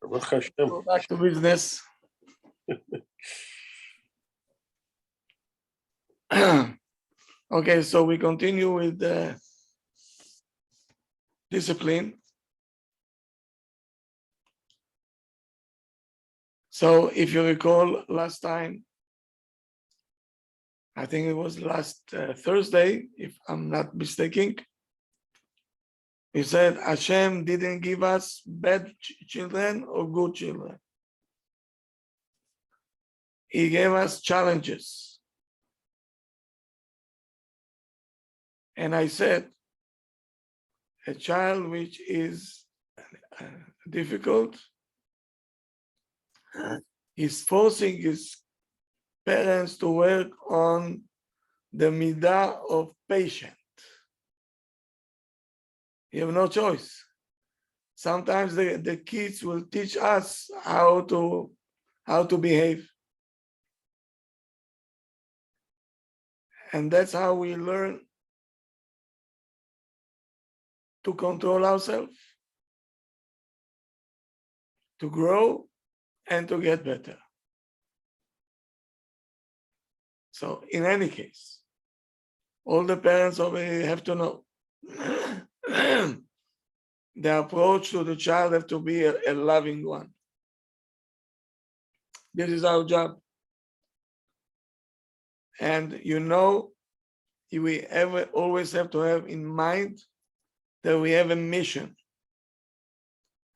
Go back to business. Okay, so we continue with the discipline. So if you recall last time, I think it was last Thursday, if I'm not mistaken, we said Hashem didn't give us bad children or good children. He gave us challenges. And I said, a child which is difficult is forcing his parents to work on the midah of patience. You have no choice. Sometimes the kids will teach us how to behave. And that's how we learn to control ourselves, to grow, and to get better. So in any case, all the parents over here have to know the approach to the child have to be a loving one. This is our job. And you know, we always have to have in mind that we have a mission.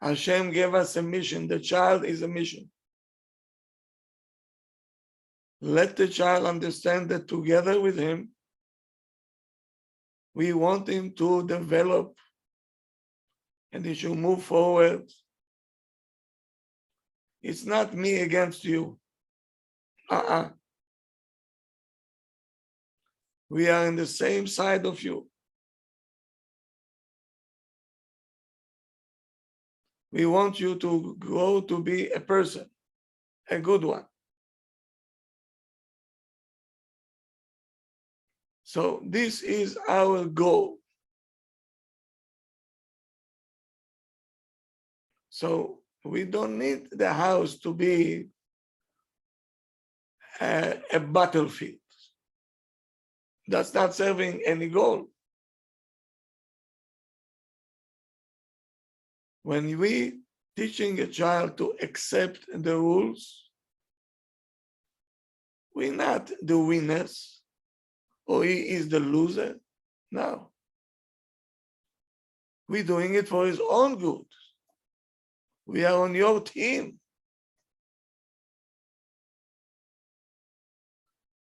Hashem gave us a mission. The child is a mission. Let the child understand that together with him, we want him to develop and he should move forward. It's not me against you. We are on the same side of you. We want you to grow to be a person, a good one. So this is our goal. So we don't need the house to be a battlefield. That's not serving any goal. When we teaching a child to accept the rules, we're not the winners or he is the loser. No. We're doing it for his own good. We are on your team.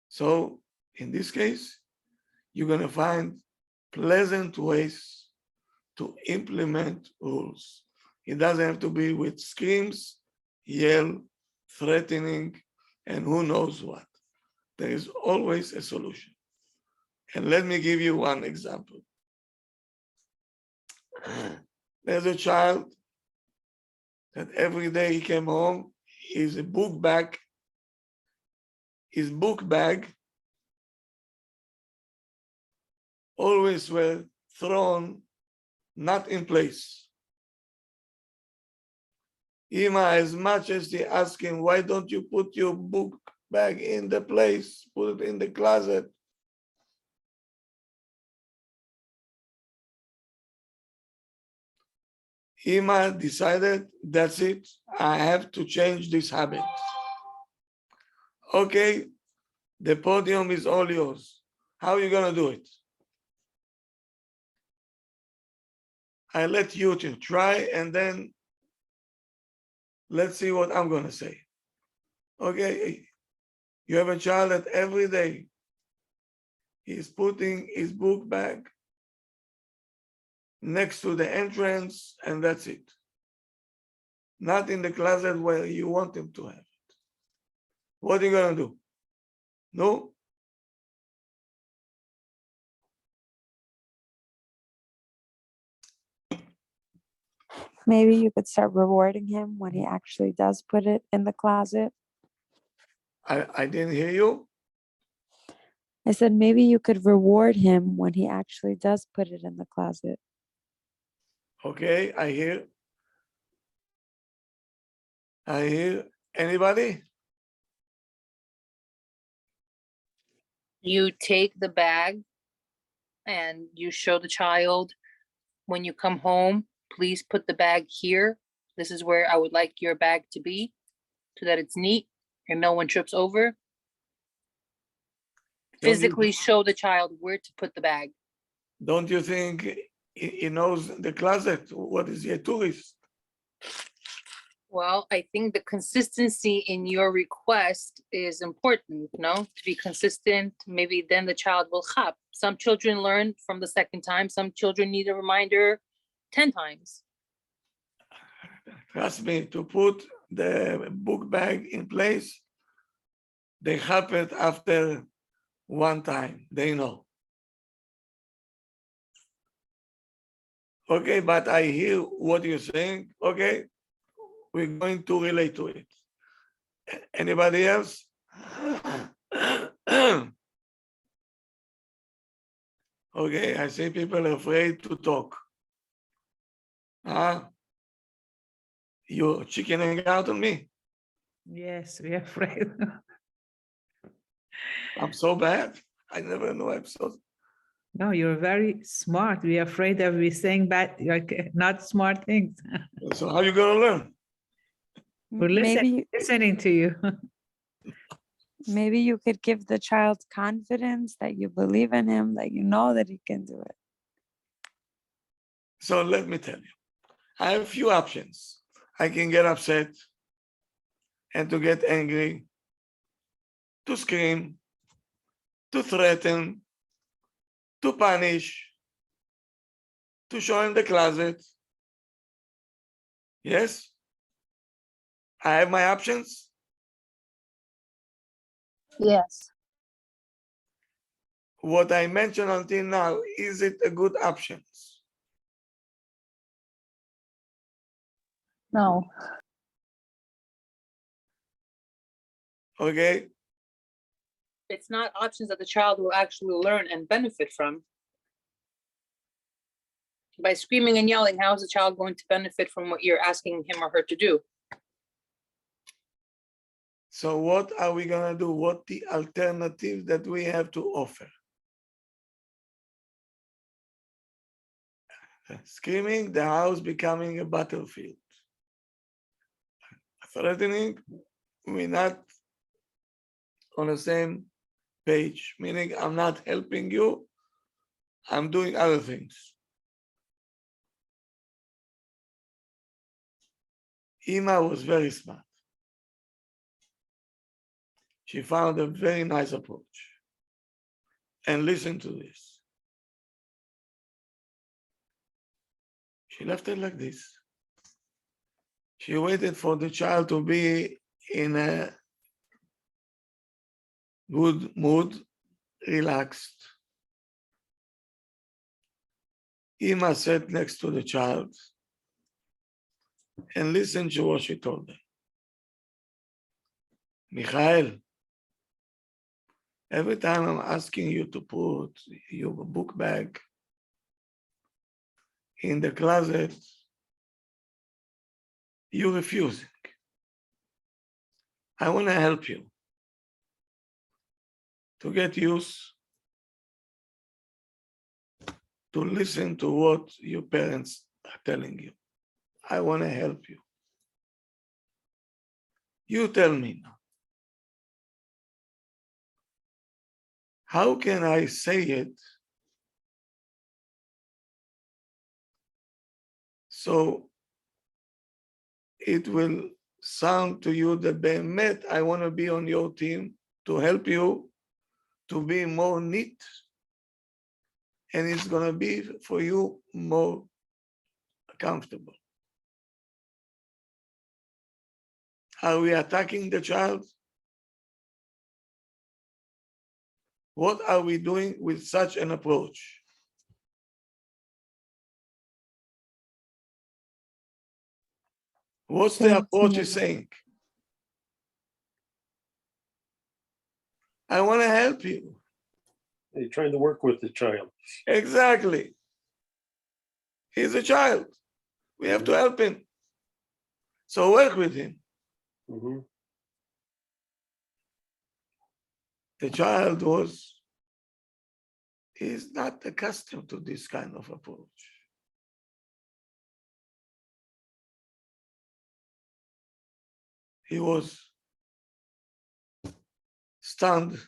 So in this case, you're going to find pleasant ways to implement rules. It doesn't have to be with screams, yell, threatening, and who knows what. There is always a solution. And let me give you one example. There's a child that every day he came home, his book bag always were thrown not in place. Ima, as much as they ask him, why don't you put your book bag in the place, put it in the closet? Ima decided, that's it, I have to change this habit. Okay, the podium is all yours. How are you going to do it? I let you to try and then let's see what I'm going to say. Okay, you have a child that every day he's putting his book bag next to the entrance and that's it. Not in the closet where you want him to have it. What are you going to do? No? Maybe you could start rewarding him when he actually does put it in the closet. I didn't hear you. I said maybe you could reward him when he actually does put it in the closet. Okay, I hear. I hear anybody? You take the bag and you show the child, when you come home, please put the bag here. This is where I would like your bag to be so that it's neat and no one trips over. Physically show the child where to put the bag. Don't you think he knows the closet? What is he, a tourist? Well, I think the consistency in your request is important, no? To be consistent, maybe then the child will chap. Some children learn from the second time. Some children need a reminder 10 times. Trust me, to put the book bag in place, they happen after one time, they know. Okay, but I hear what you're saying. Okay, we're going to relate to it. Anybody else? Okay, I see people are afraid to talk. You're chickening out on me? Yes, we're afraid. I'm so bad. I never know I'm so. No, you're very smart. We're afraid that we're saying bad, like not smart things. So how you gonna learn? We're Maybe listening to you. maybe you could give the child confidence that you believe in him, that you know that he can do it. So let me tell you, I have a few options. I can get upset and to get angry, to scream, to threaten, to punish, to show him the closet. Yes? I have my options. Yes. What I mentioned until now, is it a good option? No. Okay? It's not options that the child will actually learn and benefit from. By screaming and yelling, how is the child going to benefit from what you're asking him or her to do? So what are we gonna do? What the alternative that we have to offer? Screaming, the house becoming a battlefield. Threatening, we're not on the same page, meaning I'm not helping you, I'm doing other things. Ima was very smart. She found a very nice approach. And listen to this. She left it like this. She waited for the child to be in a good mood, relaxed. Ima sat next to the child and listened to what she told them. Michael, every time I'm asking you to put your book bag in the closet, you're refusing. I want to help you to get used to listen to what your parents are telling you. I want to help you. You tell me now. How can I say it so it will sound to you that באמת I want to be on your team to help you to be more neat, and it's going to be for you more comfortable. Are we attacking the child? What are we doing with such an approach? What's the approach is saying? I want to help you. You're trying to work with the child. Exactly. He's a child. We have to help him. So work with him. Mhm. The child is not accustomed to this kind of approach. He was stunned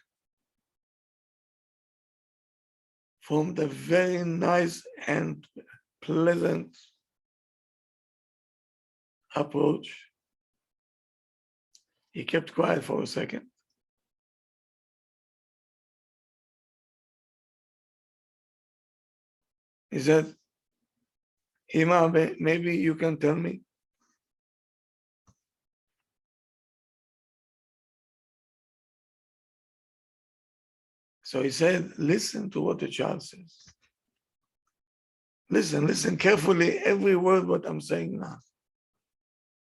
from the very nice and pleasant approach. He kept quiet for a second. He said, Ima, maybe you can tell me. So he said, listen to what the child says. Listen carefully, every word what I'm saying now.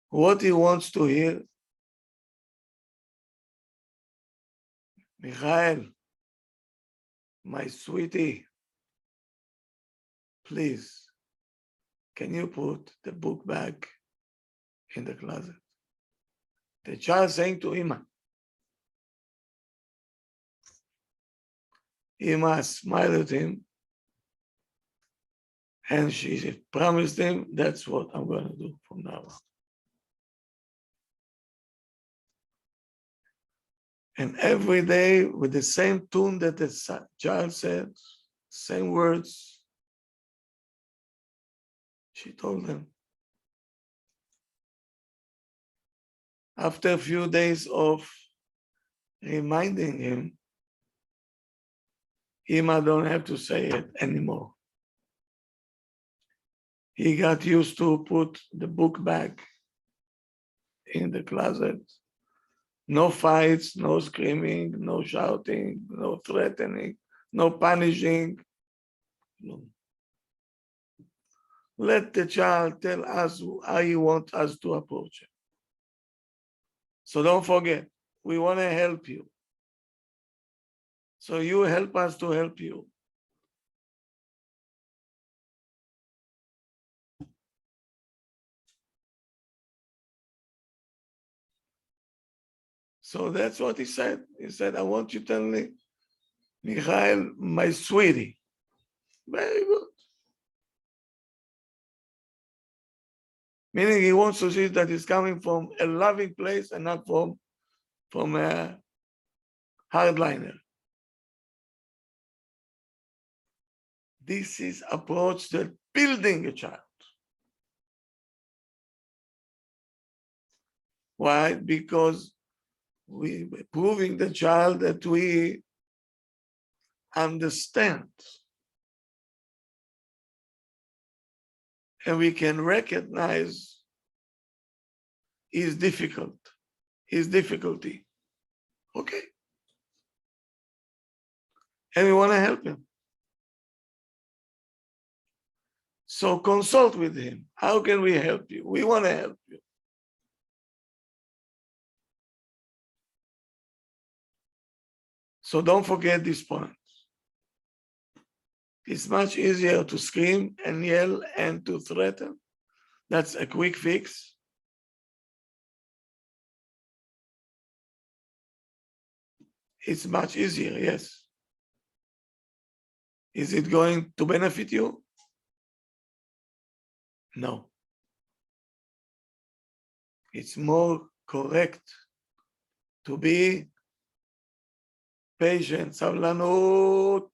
What he wants to hear. Michael, my sweetie, please, can you put the book back in the closet? The child saying to Ima. Ima smiled at him and she promised him, that's what I'm going to do from now on. And every day with the same tune that the child said, same words, she told him. After a few days of reminding him, Ima don't have to say it anymore. He got used to put the book back in the closet. No fights, no screaming, no shouting, no threatening, no punishing. No. Let the child tell us how he wants us to approach him. So don't forget, we want to help you. So you help us to help you. So that's what he said. He said, I want you to tell me, Michael, my sweetie. Very good. Meaning he wants to see that it's coming from a loving place and not from a hardliner. This is approach to building a child. Why? Because we proving the child that we understand and we can recognize his difficulty. Okay. And we want to help him. So consult with him. How can we help you? We want to help you. So don't forget this point. It's much easier to scream and yell and to threaten. That's a quick fix. It's much easier, yes. Is it going to benefit you? No. It's more correct to be patient, סבלנות.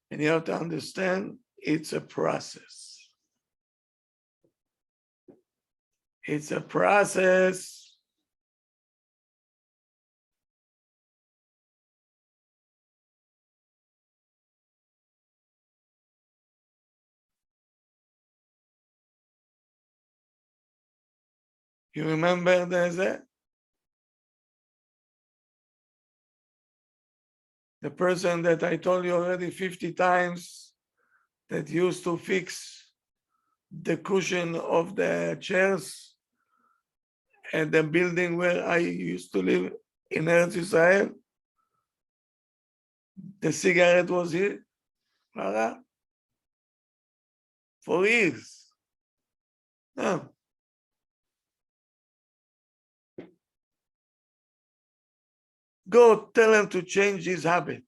And you have to understand it's a process. It's a process. You remember the person that I told you already 50 times that used to fix the cushion of the chairs at the building where I used to live in Eretz Israel? The cigarette was here for years. No. Go tell him to change his habit.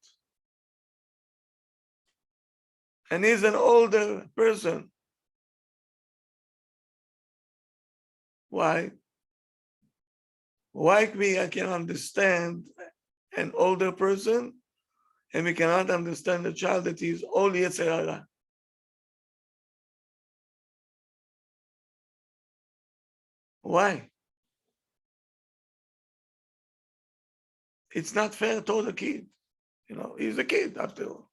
And he's an older person. Why? Like me, I can understand an older person, and we cannot understand a child that is all Yetzer Hara. Why? It's not fair to the kid. You know, he's a kid after all.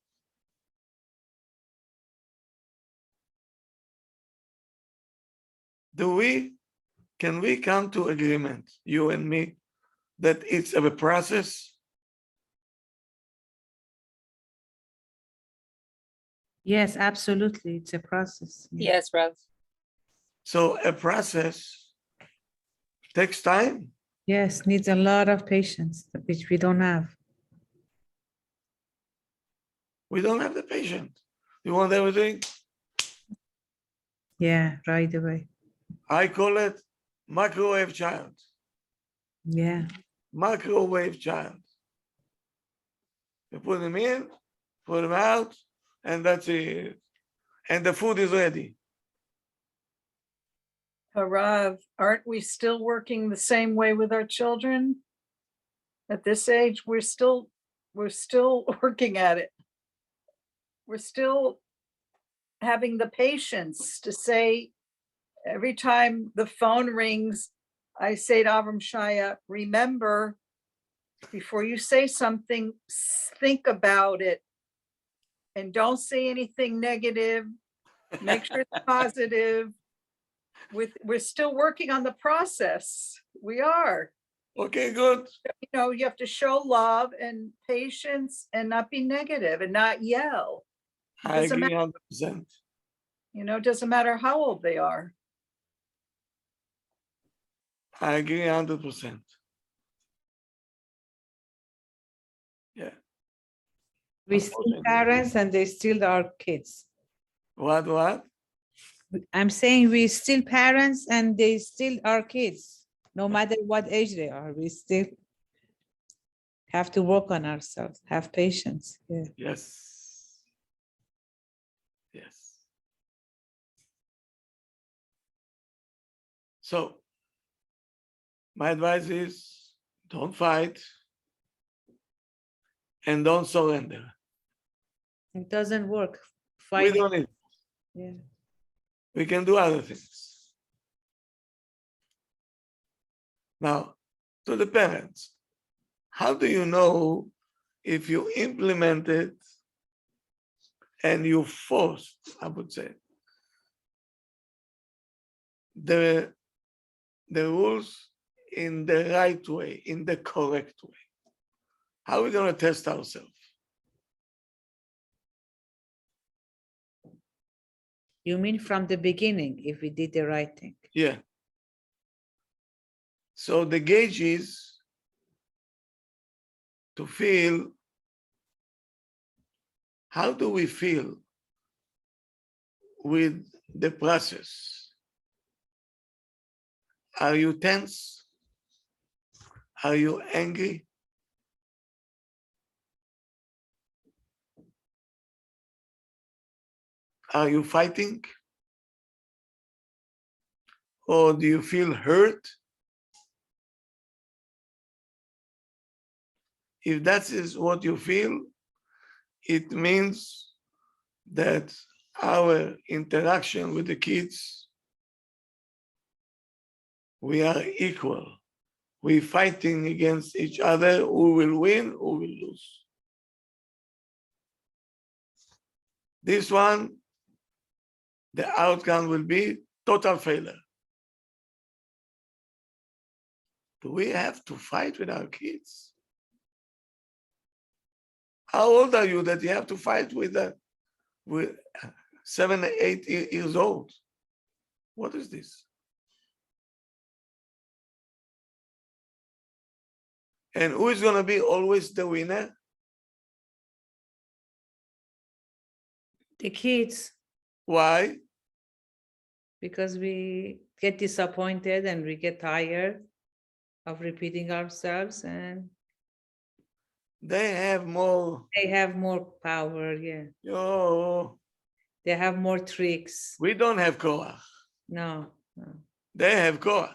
Can we come to agreement, you and me, that it's a process? Yes, absolutely. It's a process. Yeah. Yes, Rav. So a process takes time. Yes, needs a lot of patience, which we don't have. We don't have the patience. You want everything? Yeah, right away. I call it microwave child. Yeah. Microwave child. You put them in, put them out, and that's it. And the food is ready. Rav, aren't we still working the same way with our children? At this age, we're still working at it. We're still having the patience to say, every time the phone rings, I say to Avram Shaya, remember, before you say something, think about it. And don't say anything negative. Make sure it's positive. We're still working on the process. We are. Okay, good. You know, you have to show love and patience and not be negative and not yell. I Doesn't agree 100%. You know, it doesn't matter how old they are. I agree 100%. Yeah. We still Unfortunately. parents and they still are kids. What? I'm saying we still parents and they still are kids. No matter what age they are, we still have to work on ourselves, have patience. Yeah. Yes. Yes. So, my advice is don't fight and don't surrender. It doesn't work. We Fighting. don't need. Yeah. We can do other things. Now, to the parents, how do you know if you implement it and you forced, I would say, the rules in the right way, in the correct way? How are we going to test ourselves? You mean from the beginning, if we did the right thing? Yeah. So the gauge is to feel, how do we feel with the process? Are you tense? Are you angry? Are you fighting? Or do you feel hurt? If that is what you feel, it means that our interaction with the kids, we are equal. We're fighting against each other. Who will win, who will lose? This one, the outcome will be total failure. Do we have to fight with our kids? How old are you that you have to fight with 7, 8 years old? What is this? And who is going to be always the winner? The kids, Why? because we get disappointed and we get tired of repeating ourselves, and They have more, they have more power. Yeah, oh, they have more tricks. we don't have koach. No, no. They have koach.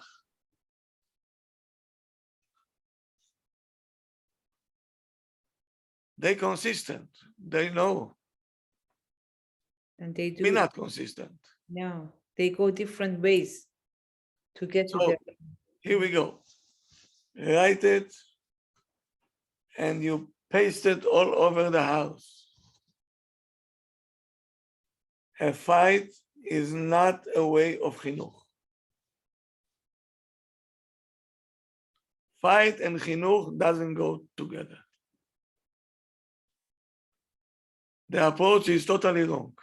They consistent. They know. And they We're do. not consistent. No, they go different ways to get to So their. here we go. Write it and you paste it all over the house. A fight is not a way of chinuch. Fight and chinuch doesn't go together. The approach is totally wrong.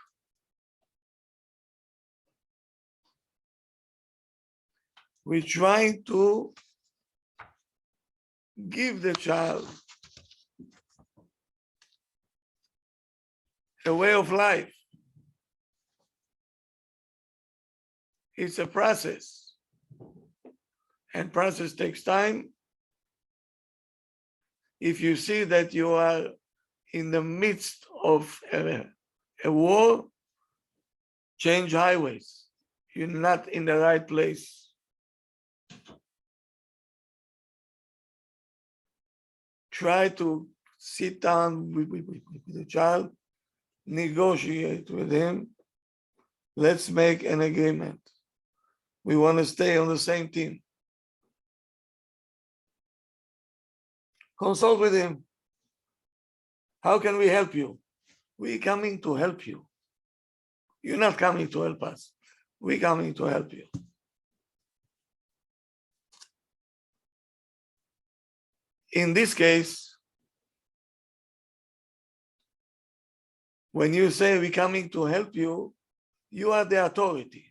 We're trying to give the child a way of life. It's a process, and process takes time. If you see that you are in the midst of a war, change highways. You're not in the right place. Try to sit down with the child, negotiate with him. Let's make an agreement. We want to stay on the same team. Consult with him. How can we help you? We're coming to help you. You're not coming to help us. We're coming to help you. In this case, when you say we're coming to help you, you are the authority.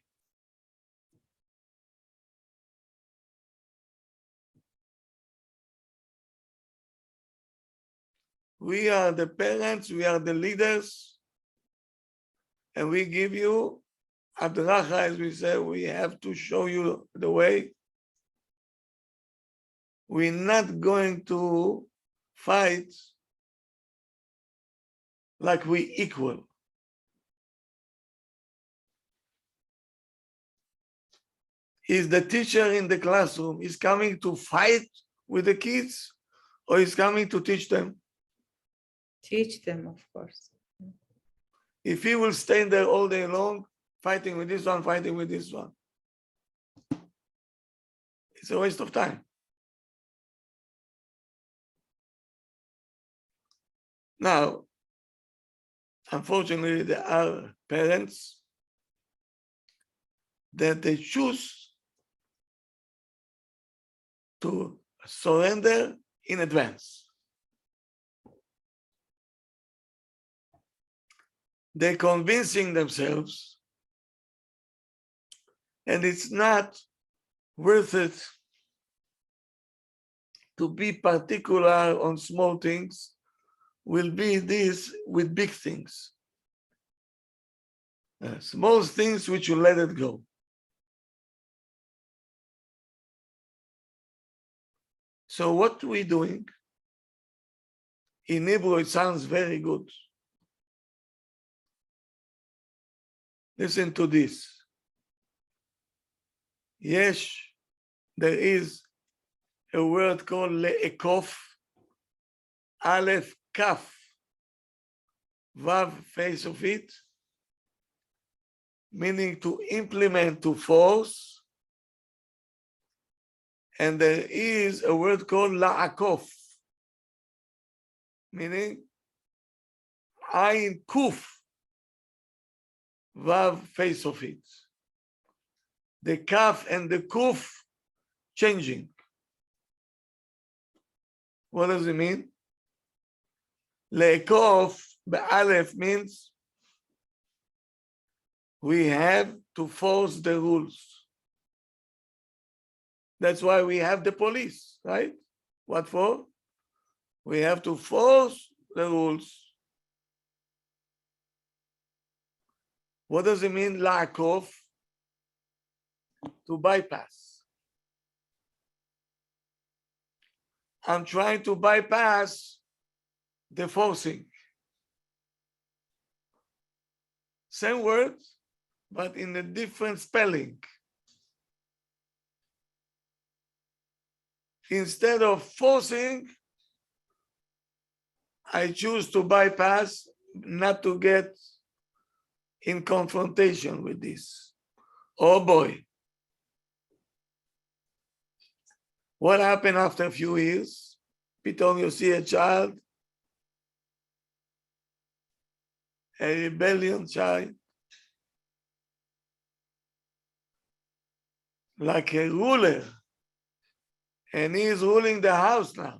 We are the parents, we are the leaders, and we give you adracha, as we say, we have to show you the way. We're not going to fight like we equal. Is the teacher in the classroom is coming to fight with the kids, or is coming to teach them? Teach them, of course. If he will stay there all day long, fighting with this one, fighting with this one, it's a waste of time. Now, unfortunately, there are parents that they choose to surrender in advance. They're convincing themselves, and it's not worth it to be particular on small things. Will be this with big things. Small things which you let it go. So what we're doing, in Hebrew it sounds very good. Listen to this. Yes, there is a word called le'ekof, aleph, kaf, vav, face of it, meaning to implement, to force. And there is a word called la'akof, meaning ayin kuf, vav, face of it. The kaf and the kuf changing. What does it mean? Le'ekof, be'alef means we have to force the rules. That's why we have the police, right? What for? We have to force the rules. What does it mean, la'akof? to bypass. I'm trying to bypass the forcing. Same word, but in a different spelling. Instead of forcing, I choose to bypass, not to get in confrontation with this. Oh boy. What happened after a few years? Pito, you see a child, a rebellion child, like a ruler, and he is ruling the house now.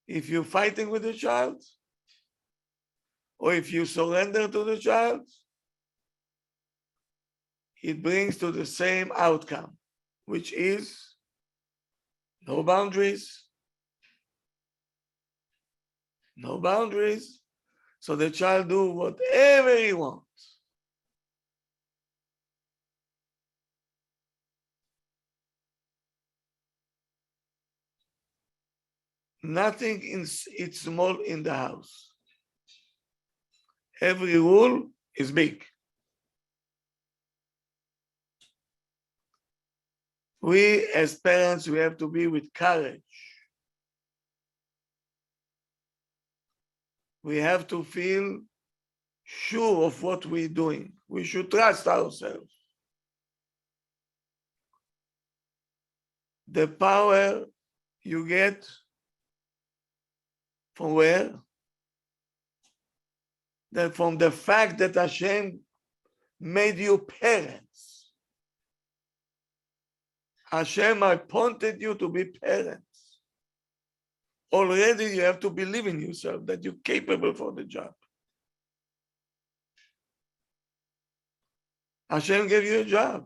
If you're fighting with the child, or if you surrender to the child, it brings to the same outcome, which is no boundaries, no boundaries. So the child do whatever he wants. Nothing is small in the house. Every rule is big. We as parents, we have to be with courage. We have to feel sure of what we're doing. We should trust ourselves. The power you get from where? That from the fact that Hashem made you parents. Hashem appointed you to be parents. Already you have to believe in yourself that you're capable for the job. Hashem gave you a job.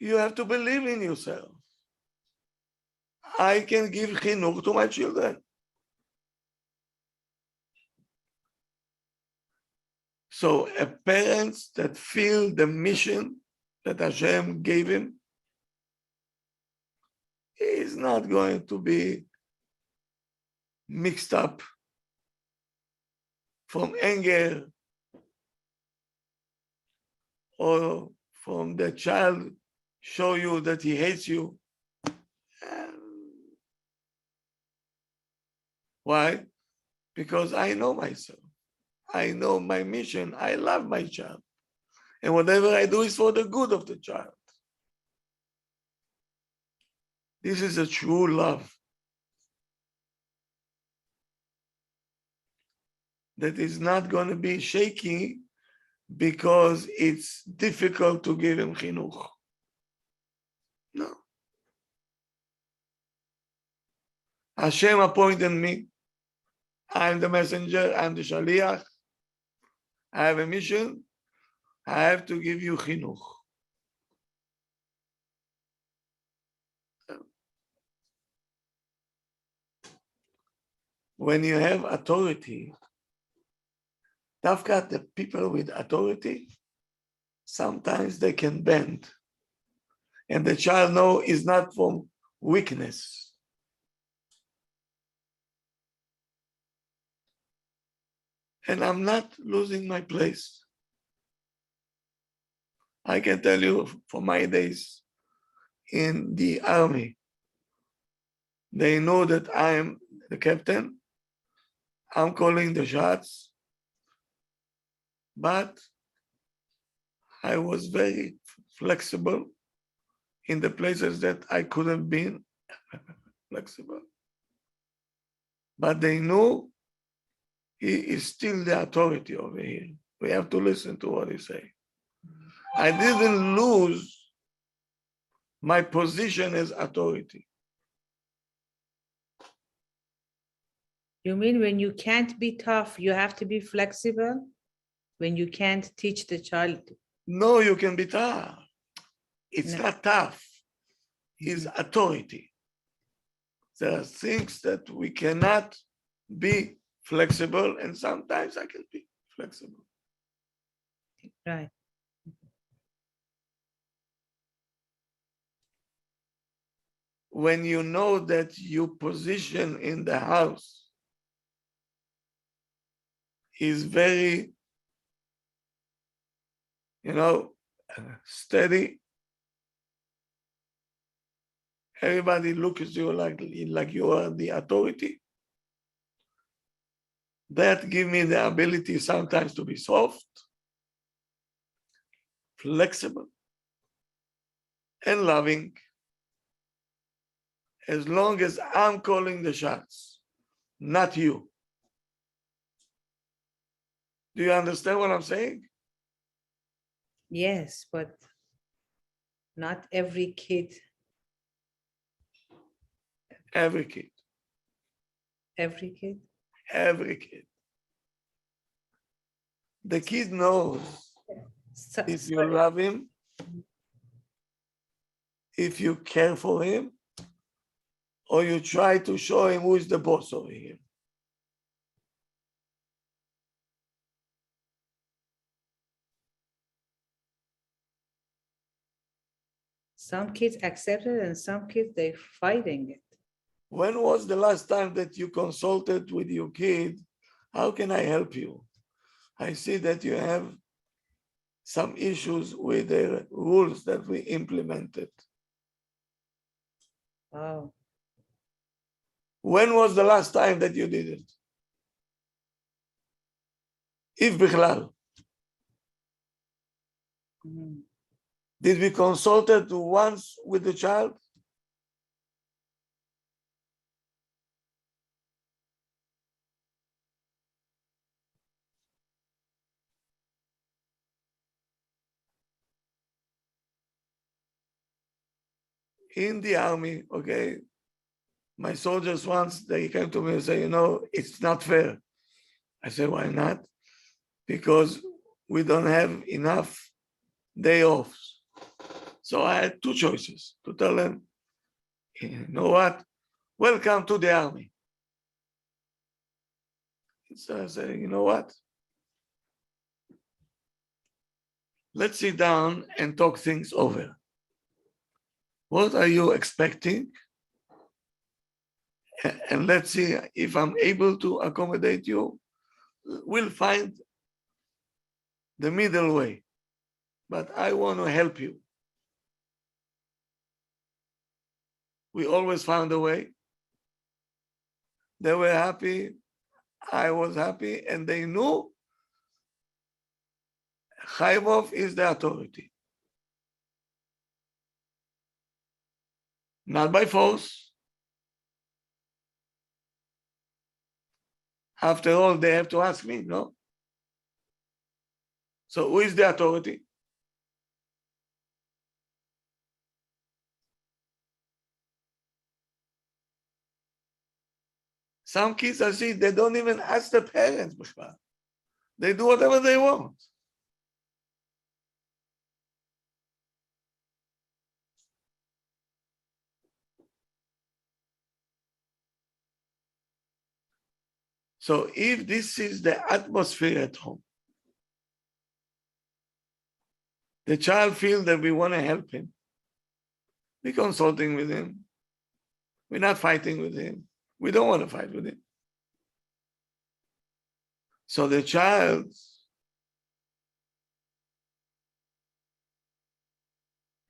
You have to believe in yourself. I can give chinuch to my children. So a parent that feel the mission that Hashem gave him, he is not going to be mixed up from anger or from the child show you that he hates you. Why? Because I know myself. I know my mission. I love my child. And whatever I do is for the good of the child. This is a true love. That is not going to be shaky because it's difficult to give him chinuch. No. Hashem appointed me. I'm the messenger. I'm the shaliach. I have a mission. I have to give you chinuch. When you have authority, Dafka, the people with authority, sometimes they can bend. And the child knows is not from weakness. And I'm not losing my place. I can tell you from my days in the army, they know that I am the captain. I'm calling the shots. But I was very flexible in the places that I couldn't be flexible. But they knew he is still the authority over here. We have to listen to what he says. I didn't lose my position as authority. You mean when you can't be tough, you have to be flexible? When you can't teach the child? No, you can be tough. It's No. not tough. It's authority. There are things that we cannot be flexible, and sometimes I can be flexible. Right. When you know that your position in the house is very, steady, everybody looks at you like you are the authority. That gives me the ability sometimes to be soft, flexible, and loving, as long as I'm calling the shots, not you. Do you understand what I'm saying? Yes, but not every kid, Every kid, every kid. every kid. The kid knows So, if you love him, if you care for him, or you try to show him who is the boss over here. some kids accept it and some kids they're fighting it. When was the last time that you consulted with your kid? How can I help you? I see that you have some issues with the rules that we implemented. Wow. When was the last time that you did it? If bichlal. Mm. Did we consult it once with the child? In the army, okay, my soldiers once, they came to me and said, it's not fair. I said, why not? Because we don't have enough day offs. So I had two choices to tell them, you know what? Welcome to the army. So I said, you know what? Let's sit down and talk things over. What are you expecting? And let's see if I'm able to accommodate you. We'll find the middle way. But I want to help you. We always found a way. They were happy. I was happy. And they knew rabbihaimoff is the authority. Not by force. After all, they have to ask me, no? So who is the authority? Some kids I see, they don't even ask the parents. They do whatever they want. So if this is the atmosphere at home, the child feels that we want to help him. We're consulting with him. We're not fighting with him. We don't want to fight with him. So the child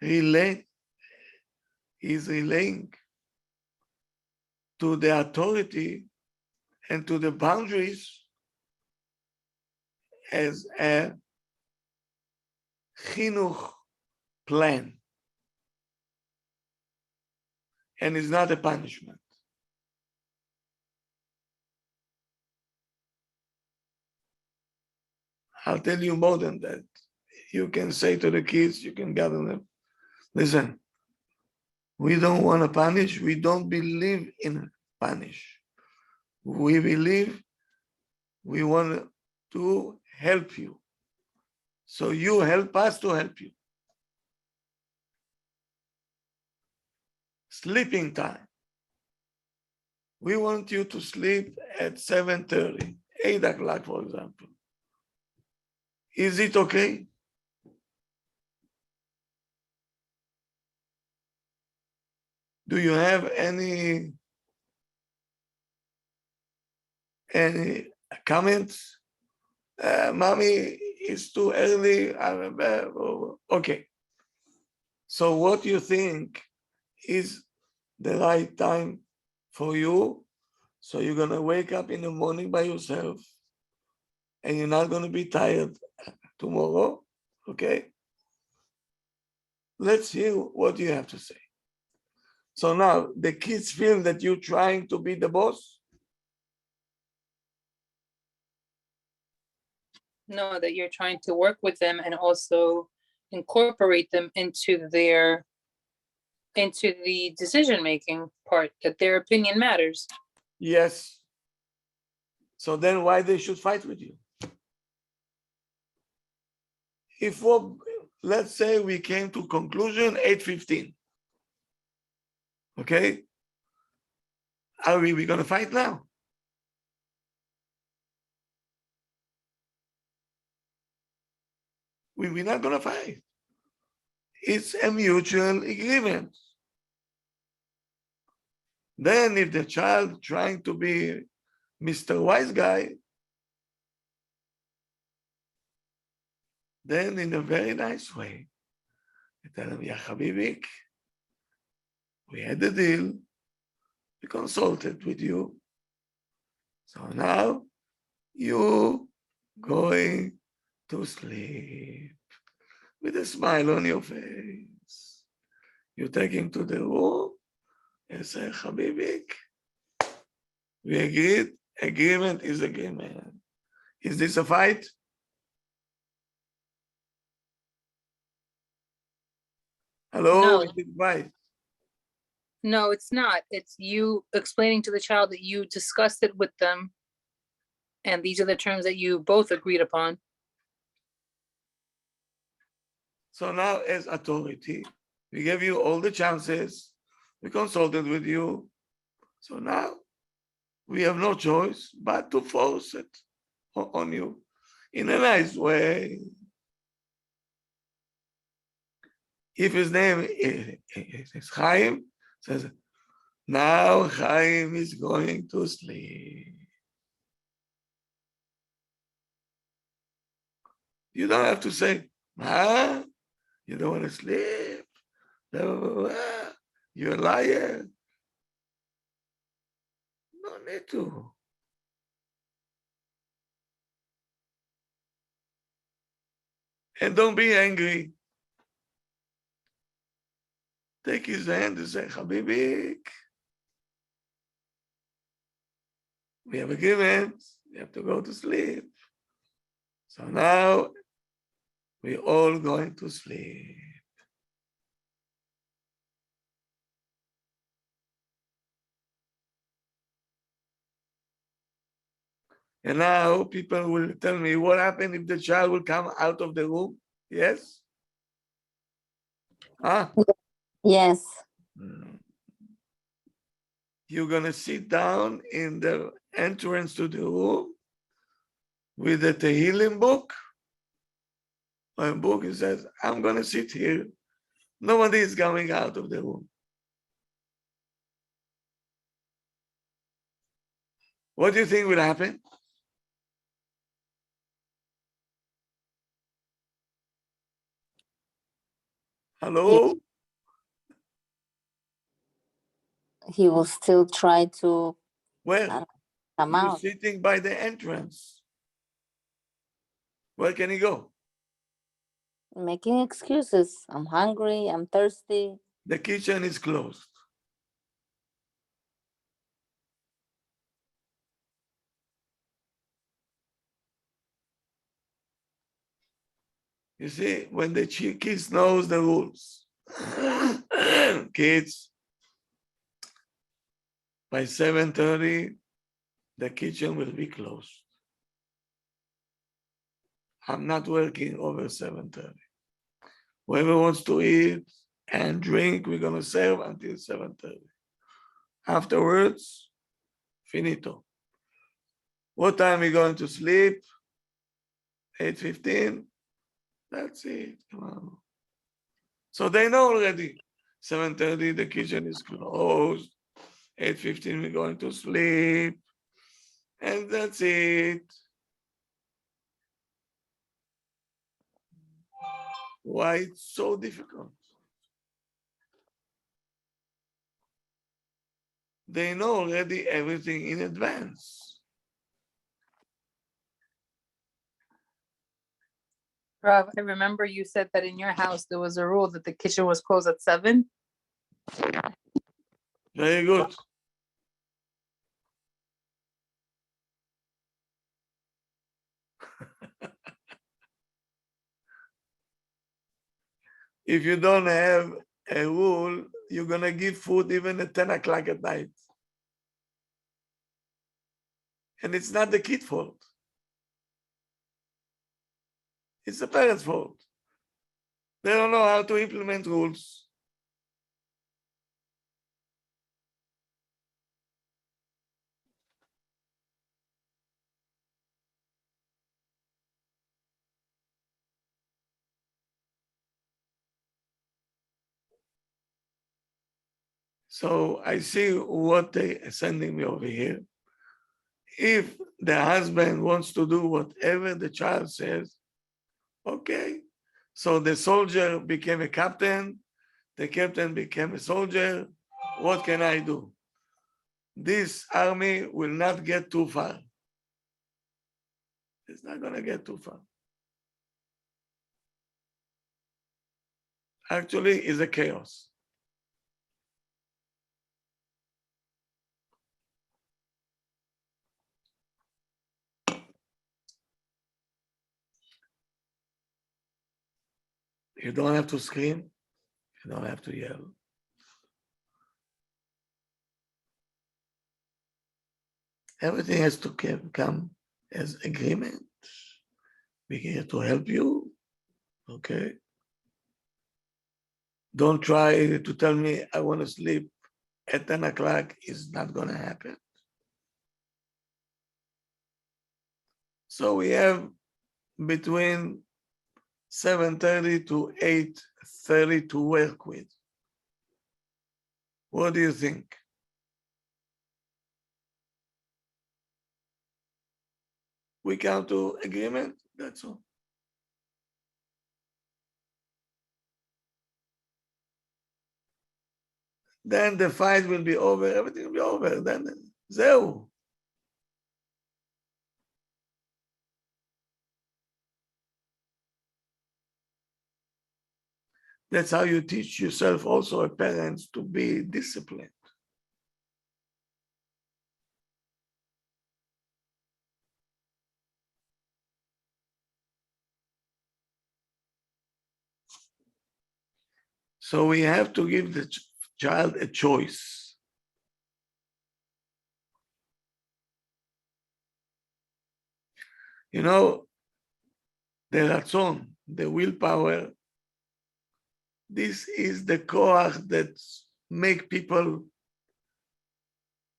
is relaying to the authority and to the boundaries as a chinuch plan. And it's not a punishment. I'll tell you more than that. You can say to the kids, you can gather them, listen, we don't want to punish. We don't believe in punish. We believe we want to help you. So you help us to help you. Sleeping time. we want you to sleep at 7:30, 8 o'clock, for example. Is it okay? Do you have any comments? Mommy, it's too early. Okay. So what do you think is the right time for you? So you're gonna wake up in the morning by yourself and you're not gonna be tired tomorrow, okay? Let's hear what you have to say. So now the kids feel that you're trying to be the boss. No, that you're trying to work with them and also incorporate them into the decision-making part, that their opinion matters. Yes. So then why they should fight with you? If let's say we came to conclusion 8:15. Okay? Are we gonna fight now? We're not gonna fight. It's a mutual agreement. Then if the child trying to be Mr. Wise Guy, then in a very nice way, I tell him, Ya Habibik, we had a deal, we consulted with you. So now you going to sleep with a smile on your face. You take him to the room and say, Habibik, we agreed, agreement is agreement. Is this a fight? Hello, No. is it fight? No, it's not. It's you explaining to the child that you discussed it with them. And these are the terms that you both agreed upon. So now as authority, we gave you all the chances, we consulted with you. So now we have no choice but to force it on you in a nice way. If his name is Chaim, says, now Chaim is going to sleep. You don't have to say, huh? You don't want to sleep? You're a liar. No need to. And don't be angry. Take his hand and say, Habibik, we have agreement, we have to go to sleep. So now we're all going to sleep. And now people will tell me what happened if the child will come out of the room. Yes? Huh? Yes. You're going to sit down in the entrance to the room with the Tehillim book. My book, it says, I'm going to sit here. Nobody is coming out of the room. What do you think will happen? Hello? He will still try to Well, come you're out. sitting by the entrance. Where can he go? Making excuses. I'm hungry. I'm thirsty. The kitchen is closed. You see, when the kids knows the rules, kids, by 7:30, the kitchen will be closed. I'm not working over 7:30. Whoever wants to eat and drink, we're gonna serve until 7:30. Afterwards, Finito. What time are you going to sleep? 8:15. That's it. Come on. So they know already. 7:30, the kitchen is closed. 8:15, we're going to sleep. And that's it. Why it's so difficult? They know already everything in advance. Rob, I remember you said that in your house there was a rule that the kitchen was closed at 7. Very good. If you don't have a rule, you're gonna give food even at 10 o'clock at night. And it's not the kid's fault. It's the parents' fault. They don't know how to implement rules. So I see what they are sending me over here. If the husband wants to do whatever the child says, okay. So the soldier became a captain, the captain became a soldier. What can I do? This army will not get too far. It's not gonna get too far. Actually, it's a chaos. You don't have to scream. You don't have to yell. Everything has to come as agreement. We're here to help you. Okay. Don't try to tell me I want to sleep at 10 o'clock. It's not going to happen. So we have between 7:30 to 8:30 to work with. What do you think? We come to agreement, that's all. Then the fight will be over, everything will be over. Then zero. That's how you teach yourself also as parents to be disciplined. So we have to give the child a choice. You know, the ratzon, the willpower, this is the koach that make people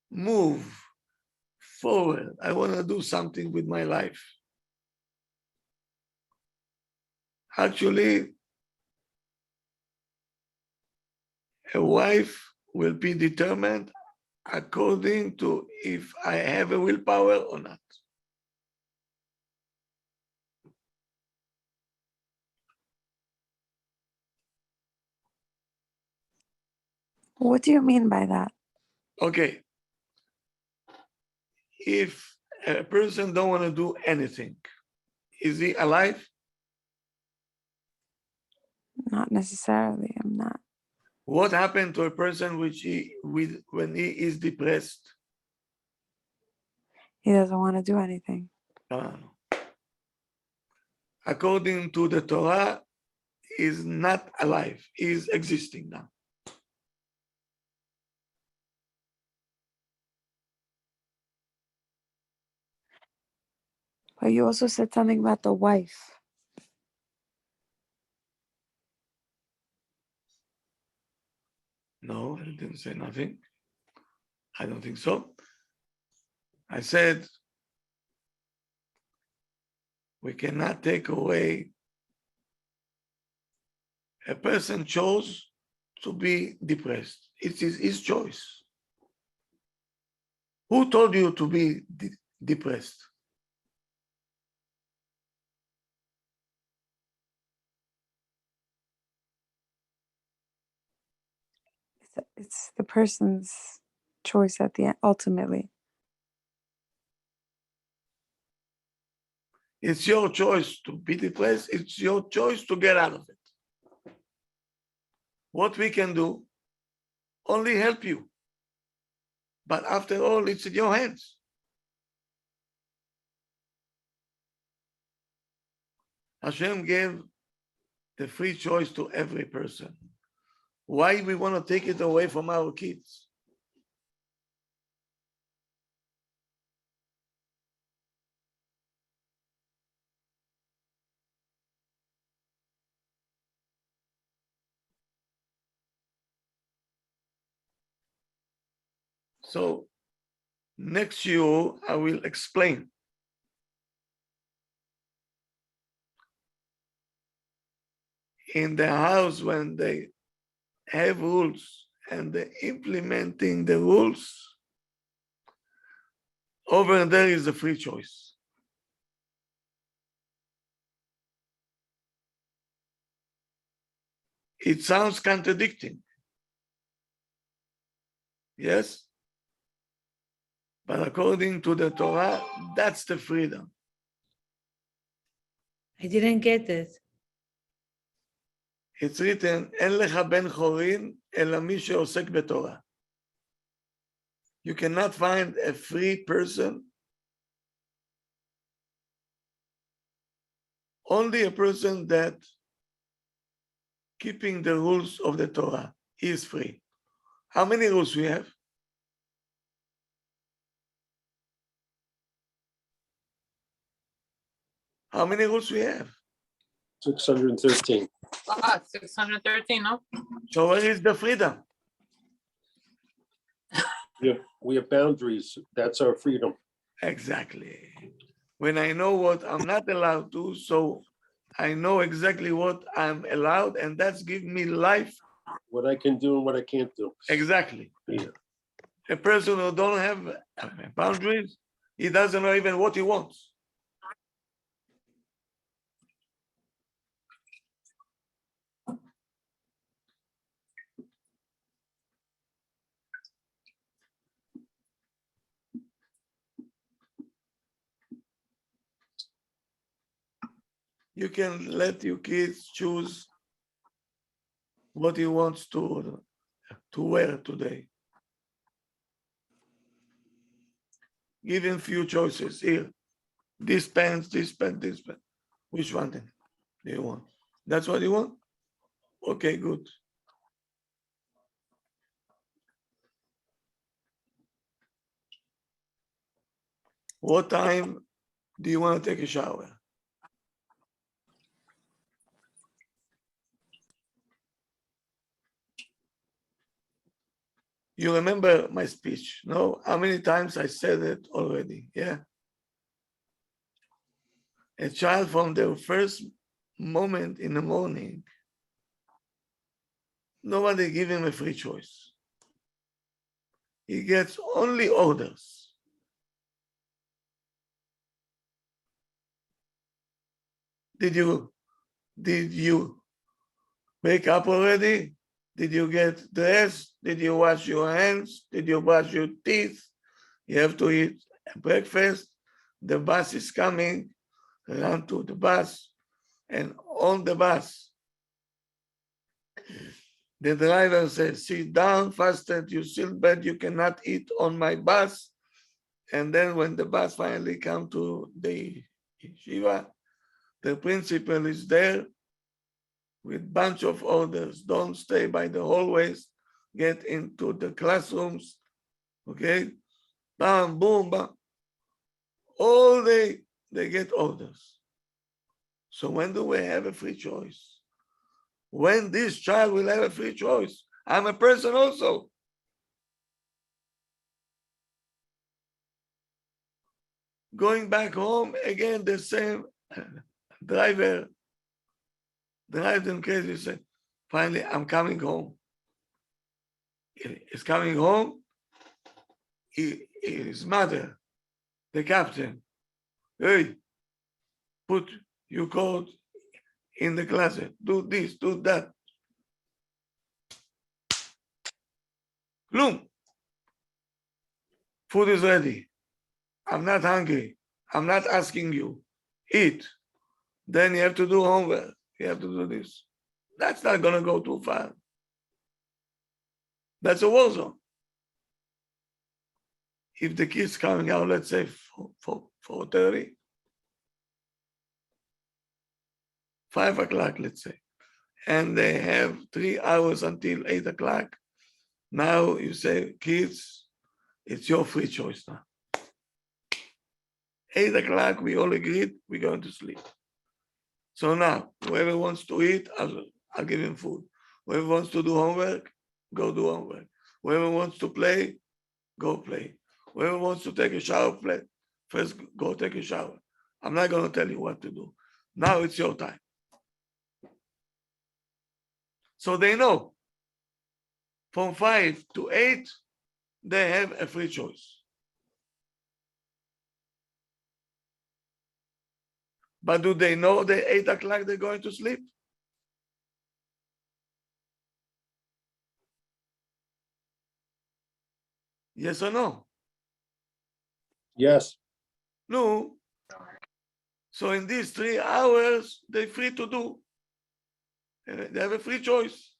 move forward. I want to do something with my life. Actually, a wife will be determined according to if I have a willpower or not. What do you mean by that? Okay. If a person don't want to do anything, is he alive? Not necessarily. I'm not. What happened to a person when he is depressed? He doesn't want to do anything. According to the Torah, he is not alive. He is existing now. But you also said something about the wife. No, I didn't say nothing. I don't think so. I said, we cannot take away. A person chose to be depressed. It is his choice. Who told you to be depressed? It's the person's choice at the end, ultimately. It's your choice to be depressed. It's your choice to get out of it. What we can do, only help you. But after all, it's in your hands. Hashem gave the free choice to every person. Why we want to take it away from our kids? So next year, I will explain. In the house, when they have rules and they're implementing the rules, over there is a free choice. It sounds contradicting. Yes? But according to the Torah, that's the freedom. I didn't get it. It's written, אין לך בן חורין, אלא מי שעוסק בתורה. You cannot find a free person, only a person that keeping the rules of the Torah is free. How many rules we have? How many rules we have? 613. 613, no? So where is the freedom? We have boundaries. That's our freedom. Exactly. When I know what I'm not allowed to, so I know exactly what I'm allowed, and that's giving me life. What I can do and what I can't do. Exactly. Yeah. A person who don't have boundaries, he doesn't know even what he wants. You can let your kids choose what he wants to wear today. Give him few choices. Here, this pants, this pants, this pants. Which one then do you want? That's what you want? Okay, good. What time do you want to take a shower? You remember my speech, no? How many times I said it already, yeah? A child from the first moment in the morning, nobody give him a free choice. He gets only orders. Did you wake up already? Did you get dressed? Did you wash your hands? Did you brush your teeth? You have to eat breakfast. The bus is coming. Run to the bus. And on the bus, the driver says, sit down, fasten your seatbelt. You cannot eat on my bus. And then when the bus finally comes to the yeshiva, the principal is there with bunch of orders. Don't stay by the hallways. Get into the classrooms. Okay? Bam, boom, bam. All day they get orders. So when do we have a free choice? When this child will have a free choice? I'm a person also. Going back home, again, the same driver drives them crazy. You say, finally, I'm coming home. He's coming home. His mother, the captain, hey, put your coat in the closet. Do this, do that. Klum. Food is ready. I'm not hungry. I'm not asking you. Eat. Then you have to do homework. You have to do this. That's not gonna go too far. That's a war zone. If the kid's coming out, let's say 4:30, 5 o'clock, let's say, and they have 3 hours until 8 o'clock. Now you say, kids, it's your free choice now. 8 o'clock, we all agreed we're going to sleep. So now, whoever wants to eat, I'll give him food. Whoever wants to do homework, go do homework. Whoever wants to play, go play. Whoever wants to take a shower, first go take a shower. I'm not going to tell you what to do. Now it's your time. So they know from 5 to 8, they have a free choice. But do they know that 8 o'clock they're going to sleep? Yes or no? Yes, No. So in these 3 hours, they're free to do. They have a free choice.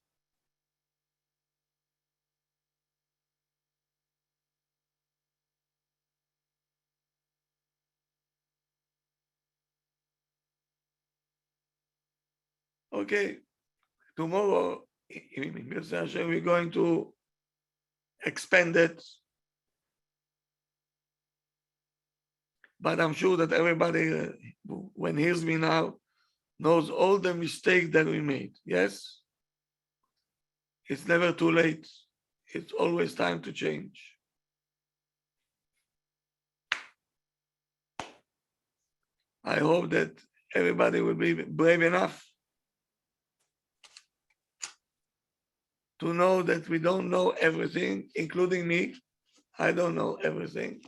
Okay, tomorrow, we're going to expand it. But I'm sure that everybody, when hears me now, knows all the mistakes that we made. Yes? It's never too late. It's always time to change. I hope that everybody will be brave enough to know that we don't know everything, including me. I don't know everything.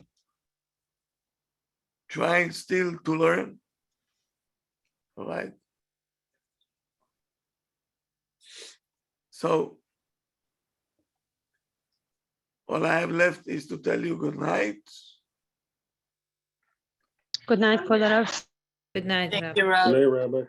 Trying still to learn. All right. So all I have left is to tell you good night. Good night, Kod Rav. Good night, Thank Rabbi. you, Rob. May Rabbi.